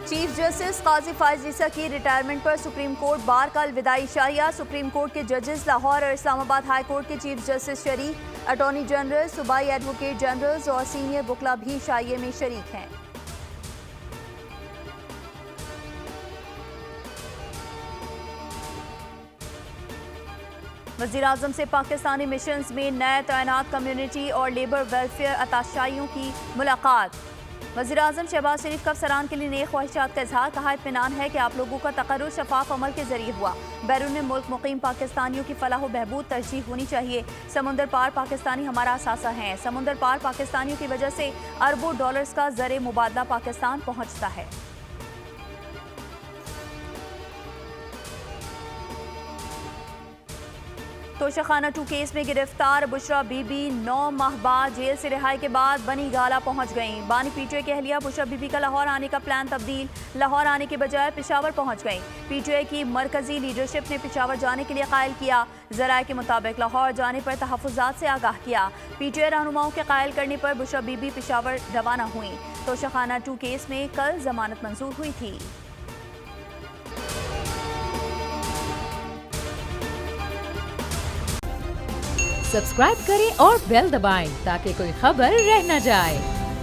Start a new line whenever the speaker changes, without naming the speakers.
Chief justice काजी फायज ईसा की retirement पर supreme court bar का अलविदाई शाहिया। सुप्रीम कोर्ट के जजेस लाहौर और इस्लामाबाद हाई कोर्ट के चीफ जस्टिस शरीक, अटॉर्नी जनरल, सूबाई एडवोकेट जनरल्स और सीनियर वकला भी शाहिये में शरीक हैं। वज़ीर-ए-आज़म से पाकिस्तानी मिशंस में नए तैनात कम्युनिटी और लेबर वेलफेयर अताशाइयों की मुलाकात। वज़ीर-ए-आज़म शहबाज शरीफ का अफसरान के लिए नई ख्वाहिशात का इजहार। कहा, इत्मीनान है कि आप लोगों का तकर्रुर शफाफ अमल के जरिए हुआ। बैरून मुल्क मुकीम पाकिस्तानियों की फलाह व बहबूद तरजीह होनी चाहिए। समुंदर पार पाकिस्तानी हमारा असासा है। समुंदर पार पाकिस्तानियों की वजह से अरबों डॉलर्स का ज़र मुबादला पाकिस्तान पहुँचता है। तोशाखाना 2 केस में गिरफ्तार बुशरा बीबी 9 माह बाद जेल से रिहाई के बाद बनी गाला पहुंच गईं। बानी पीटीआई की अहलिया बुशरा बीबी का लाहौर आने का प्लान तब्दील, लाहौर आने के बजाय पेशावर पहुंच गईं। पीटीआई की मरकजी लीडरशिप ने पेशावर जाने के लिए कायल किया। जराये के मुताबिक लाहौर जाने पर तहफ़्फ़ुज़ात से आगाह किया। पीटीआई रहनुमाओं के कायल करने पर बुशरा बीबी पेशावर रवाना हुई। तोशाखाना 2 केस में कल जमानत मंजूर हुई थी।
सब्सक्राइब करें और बेल दबाएं ताकि कोई खबर रह न जाए।